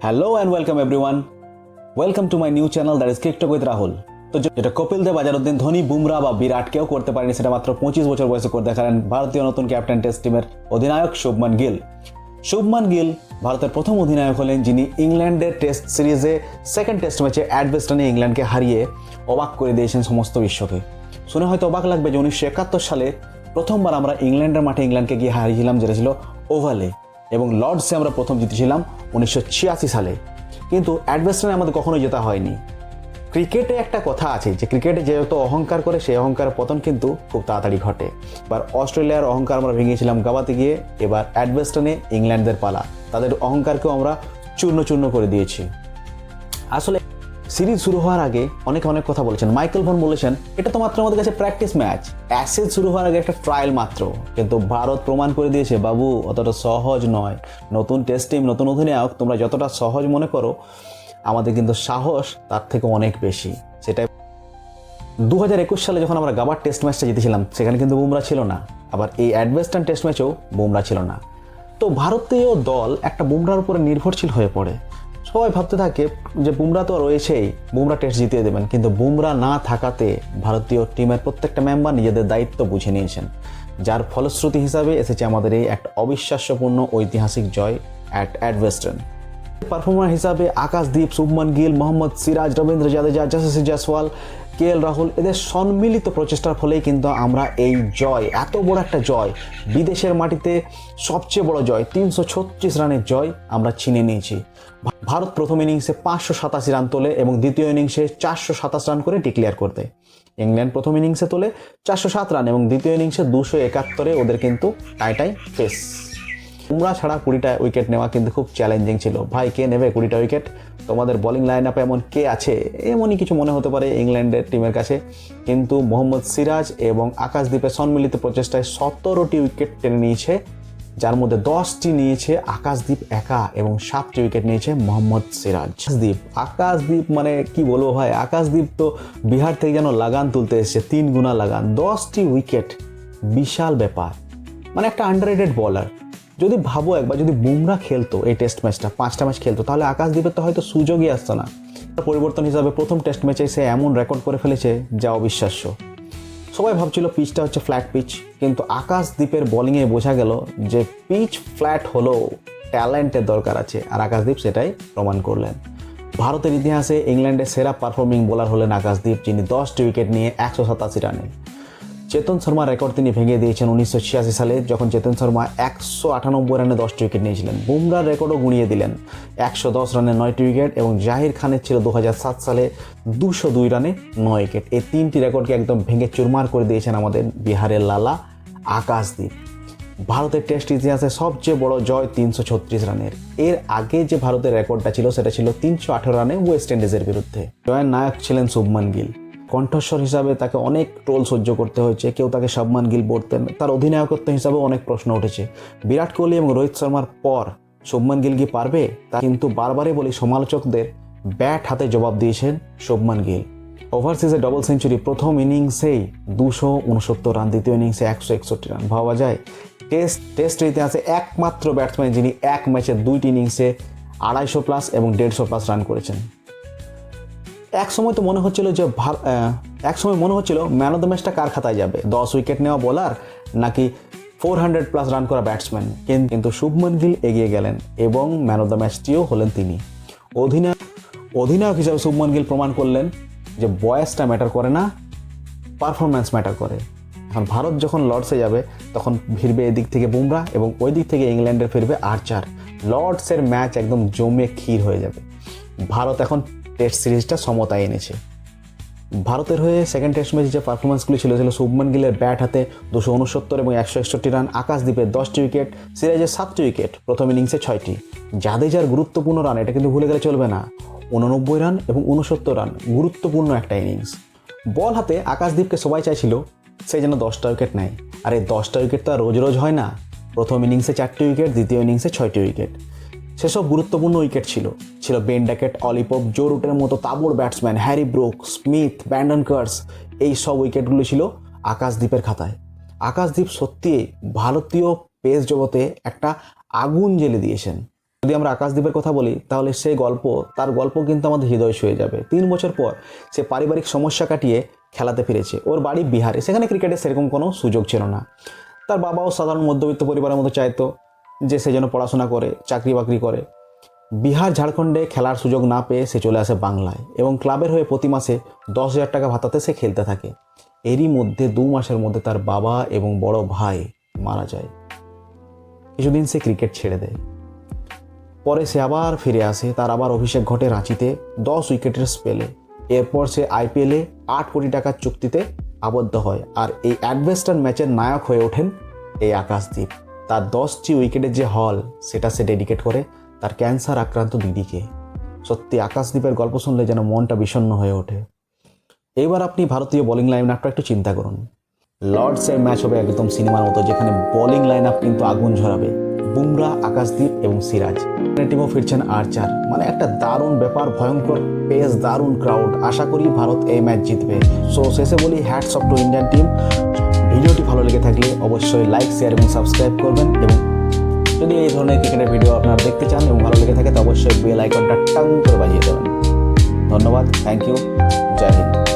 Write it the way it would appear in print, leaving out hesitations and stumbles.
Hello and welcome everyone, welcome to my new channel that is cricket with Rahul. তো যেটা কপিল দেব, আজহারউদ্দিন ধোনি, বুমরা বা বিরাট কেউ করতে পারেনি, সেটা মাত্র 25 বছর বয়সে করে দেখালেন ভারতীয় নতুন ক্যাপ্টেন টেস্ট টিমের অধিনায়ক শুভমান গিল। শুভমান গিল ভারতের প্রথম অধিনায়ক হলেন যিনি ইংল্যান্ডের টেস্ট সিরিজে সেকেন্ড টেস্ট ম্যাচে অ্যাডবেস্টনে ইংল্যান্ডকে হারিয়ে অবাক করে দিয়েছেন সমস্ত বিশ্বকে। শুনে হয়তো অবাক লাগবে যে 1971 সালে প্রথমবার আমরা ইংল্যান্ডের মাঠে ইংল্যান্ডকে গিয়ে হারিয়েছিলাম, যেটা ছিল ওভালে, এবং লর্ডসে আমরা প্রথম জিতেছিলাম 1986 সালে। কিন্তু অ্যাডবেস্টনে আমাদের কখনোই জেতা হয়নি। ক্রিকেটে একটা কথা আছে যে ক্রিকেটে যে যত অহংকার করে সেই অহংকারের পতন কিন্তু খুব তাড়াতাড়ি ঘটে। এবার অস্ট্রেলিয়ার অহংকার আমরা ভেঙেছিলাম গাবাতে গিয়ে, এবার অ্যাডবেস্টনে ইংল্যান্ডের পালা, তাদের অহংকারকেও আমরা চূর্ণ চূর্ণ করে দিয়েছি। আসলে সিরিজ শুরু হওয়ার আগে অনেক কথা বলেছেন। মাইকেল ভন বলেছেন এটা তো মাত্র আমাদের কাছে প্র্যাকটিস ম্যাচ, অ্যাশেজ শুরু হওয়ার আগে একটা ট্রায়াল মাত্র। কিন্তু ভারত প্রমাণ করে দিয়েছে, বাবু অতটা সহজ নয়। নতুন টেস্ট টিম, নতুন অধিনায়ক, তোমরা যতটা সহজ মনে করো, আমাদের কিন্তু সাহস তার থেকে অনেক বেশি। সেটাই 2021 সালে যখন আমরা গাবার টেস্ট ম্যাচটা জিতেছিলাম, সেখানে কিন্তু বুমরা ছিল না। আবার এই অ্যাডবেস্টন টেস্ট ম্যাচেও বুমরা ছিল না। তো ভারতীয় দল একটা বুমরার উপরে নির্ভরশীল হয়ে পড়ে। সবাই ভাবতে থাকে যে বুমরা তো রয়েছেই, বুমরা টেস্ট জিতিয়ে দেবেন। কিন্তু বুমরা না থাকাতে ভারতীয় টিমের প্রত্যেকটা মেম্বার নিজেদের দায়িত্ব বুঝে নিয়েছেন, যার ফলশ্রুতি হিসাবে এসেছে আমাদের এই একটা অবিশ্বাস্যপূর্ণ ঐতিহাসিক জয় অ্যাডবেস্টন। পারফর্মার হিসাবে আকাশদীপ, শুভমান গিল, মোহাম্মদ সিরাজ, রবীন্দ্র জাদেজা, যশস্বী জয়সওয়াল, কেএল রাহুল, এদের সম্মিলিত প্রচেষ্টার ফলেই কিন্তু আমরা এই জয়, এত বড় একটা জয়, বিদেশের মাটিতে সবচেয়ে বড় জয়, 336 রানের জয় আমরা ছিনে নিয়েছি। ভারত প্রথম ইনিংসে 587 রান তোলে এবং দ্বিতীয় ইনিংসে 427 রান করে ডিক্লেয়ার করতে। ইংল্যান্ড প্রথম ইনিংসে তোলে 407 রান এবং দ্বিতীয় ইনিংসে 271-এ ওদের কিন্তু টাই ফেস। বুমরা ছাড়া 20টা উইকেট নেওয়া কিন্তু খুব চ্যালেঞ্জিং ছিল। ভাই, কে নেবে 20টা উইকেট? তোমাদের বোলিং লাইন আপে এমন কে আছে? এমনই কিছু মনে হতে পারে ইংল্যান্ডের টিমের কাছে। কিন্তু মোহাম্মদ সিরাজ এবং আকাশদীপের সম্মিলিত প্রচেষ্টায় 17টি উইকেট টেনে নিয়েছে, যার মধ্যে 10টি নিয়েছে আকাশদীপ একা এবং 7টি উইকেট নিয়েছে মোহাম্মদ সিরাজ। আকাশদীপ মানে কি বলবো ভাই, আকাশদীপ তো বিহার থেকে যেন লাগান তুলতে এসেছে, 3 গুণা লাগান। 10টি উইকেট, বিশাল ব্যাপার। মানে একটা আন্ডাররেটেড বলার। যদি ভাবো একবার, যদি বুমরা খেলতো এই টেস্ট ম্যাচটা, 5টা ম্যাচ খেলতো, তাহলে আকাশদীপের তো হয়তো সুযোগই আসতো না। পরিবর্তন হিসাবে প্রথম টেস্ট ম্যাচে সে এমন রেকর্ড করে ফেলেছে যা অবিশ্বাস্য। সবাই ভাবছিল পিচটা হচ্ছে ফ্ল্যাট পিচ, কিন্তু আকাশদীপের বোলিংয়ে বোঝা গেল যে পিচ ফ্ল্যাট হলেও ট্যালেন্টের দরকার আছে, আর আকাশদীপ সেটাই প্রমাণ করলেন। ভারতের ইতিহাসে ইংল্যান্ডের সেরা পারফর্মিং বোলার হলেন আকাশদীপ, যিনি 10টি উইকেট নিয়ে 187 রানে। চেতন শর্মার রেকর্ড তিনি ভেঙে দিয়েছেন 1986 সালে, যখন চেতন শর্মা 198 রানে 10টি উইকেট নিয়েছিলেন। বুমরার রেকর্ডও গুঁড়িয়ে দিলেন, 110 রানে 9টি উইকেট, এবং জাহির খানের ছিল 2007 সালে 202 রানে 9 উইকেট। এই 3টি রেকর্ডকে একদম ভেঙে চুরমার করে দিয়েছেন আমাদের বিহারের লালা আকাশদীপ। ভারতের টেস্ট ইতিহাসে সবচেয়ে বড় জয় 336 রানের। এর আগে যে ভারতের রেকর্ডটা ছিল সেটা ছিল 318 রানে ওয়েস্ট ইন্ডিজের বিরুদ্ধে। জয়ের নায়ক ছিলেন শুভমান গিল। কণ্ঠস্বর হিসাবে তাকে অনেক ট্রোল সহ্য করতে হয়েছে, কেউ তাকে শুভমান গিল বলতেন। তার অধিনায়কত্ব হিসাবে অনেক প্রশ্ন উঠেছে। বিরাট কোহলি এবং রোহিত শর্মার পর শুভমান গিল কি পারবে? তা কিন্তু বারবারই বলি, সমালোচকদের ব্যাট হাতে জবাব দিয়েছেন শুভমান গিল। ওভারসিজে ডবল সেঞ্চুরি, প্রথম ইনিংসেই 269 রান, দ্বিতীয় ইনিংসে 161 রান। ভাবা যায় টেস্টের ইতিহাসে একমাত্র ব্যাটসম্যান যিনি এক ম্যাচে 2টি ইনিংসে 250+ এবং 150+ রান করেছেন। এক সময় মনে হচ্ছিল ম্যান অফ দ্য ম্যাচটা কার খাতায় যাবে, 10 উইকেট নেওয়া বোলার নাকি 400+ রান করা ব্যাটসম্যান। কিন্তু শুভমান গিল এগিয়ে গেলেন এবং ম্যান অফ দ্য ম্যাচটিও হলেন তিনি। অধিনায়ক হিসাবে শুভমান গিল প্রমাণ করলেন যে বয়সটা ম্যাটার করে না, পারফরম্যান্স ম্যাটার করে। এখন ভারত যখন লর্ডসে যাবে, তখন ফিরবে এদিক থেকে বুমরা এবং ওই দিক থেকে ইংল্যান্ডের ফিরবে আর্চার। লর্ডসের ম্যাচ একদম জমে ক্ষীর হয়ে যাবে। ভারত এখন টেস্ট সিরিজটা সমতায় এনেছে। ভারতের হয়ে সেকেন্ড টেস্ট ম্যাচে যে পারফরমেন্সগুলি ছিল শুভমান গিলের ব্যাট হাতে 269 এবং 161 রান, আকাশদীপের 10টি উইকেট, সিরাজের 7টি উইকেট, প্রথম ইনিংসে 6টি। জাদেজার গুরুত্বপূর্ণ রান, এটা কিন্তু ভুলে গেলে চলবে না, 89 রান এবং 69 রান, গুরুত্বপূর্ণ একটা ইনিংস। বল হাতে আকাশদীপকে সবাই চাইছিল সে যেন 10টা উইকেট নেয়। আর এই 10টা উইকেট তো আর রোজ হয় না। প্রথম ইনিংসে 4টি উইকেট, দ্বিতীয় ইনিংসে 6টি উইকেট। সেসব গুরুত্বপূর্ণ উইকেট ছিল বেন ড্যাকেট, অলি পোপ, জো রুটের মতো তাবড় batsman, Harry Brook, Smith, Brandon Carse, এই সব উইকেটগুলো ছিল আকাশদীপের খাতায়। আকাশদীপ সত্যিই ভারতীয় পেস জগতে একটা আগুন জ্বেলে দিয়েছেন। যদি আমরা আকাশদ্বীপের কথা বলি তাহলে তার গল্প কিন্তু আমাদের হৃদয় ছুঁয়ে যাবে। 3 বছর পর সে পারিবারিক সমস্যা কাটিয়ে খেলাতে ফিরেছে। ওর বাড়ি বিহারে, সেখানে ক্রিকেটের সেরকম কোনো সুযোগ ছিল না। তার বাবাও সাধারণ মধ্যবিত্ত পরিবারের মতো চাইতো যে সে যেন পড়াশোনা করে, চাকরি বাকরি করে। বিহার ঝাড়খণ্ডে খেলার সুযোগ না পেয়ে সে চলে আসে বাংলায় এবং ক্লাবের হয়ে প্রতি মাসে 10,000 টাকা ভাতাতে সে খেলতে থাকে। এরই মধ্যে 2 মাসের মধ্যে তার বাবা এবং বড় ভাই মারা যায়। কিছুদিন সে ক্রিকেট ছেড়ে দেয়। পরে সে আবার ফিরে আসে, তার আবার অভিষেক ঘটে রাঁচিতে 10 উইকেটের স্পেলে। এরপর সে আইপিএলে 8 কোটি টাকার চুক্তিতে আবদ্ধ হয় আর এই অ্যাডভেস্টার ম্যাচের নায়ক হয়ে ওঠেন এই আকাশদ্বীপ। তার 10টি উইকেটের যে হল সেটা সে ডেডিকেট করে তার ক্যান্সার আক্রান্ত দিদিকে। সত্যি আকাশদ্বীপের গল্প শুনলে যেন মনটা বিষণ্ণ হয়ে ওঠে। এবার আপনি ভারতীয় বোলিং লাইন আপটা একটু চিন্তা করুন। লর্ডসের ম্যাচ হবে একদম সিনেমার মতো, যেখানে বোলিং লাইন আপ কিন্তু আগুন ঝরাবে। বুমরা, আকাশদ্বীপ এবং সিরাজ। টিমও ফিরছেন আর্চার, মানে একটা দারুণ ব্যাপার, ভয়ঙ্কর পেস, দারুণ ক্রাউড। আশা করি ভারত এই ম্যাচ জিতবে। সো শেষে বলি hats off to Indian team. ভিডিওটি ভালো লেগে থাকলে অবশ্যই লাইক, শেয়ার এবং সাবস্ক্রাইব করবেন, এবং যদি এই ধরনের ক্রিকেটের ভিডিও আপনারা দেখতে চান এবং ভালো লেগে থাকে তো অবশ্যই বেল আইকনটা টাং করে বাজিয়ে দেবেন। ধন্যবাদ, থ্যাংক ইউ, জয় হিন্দ।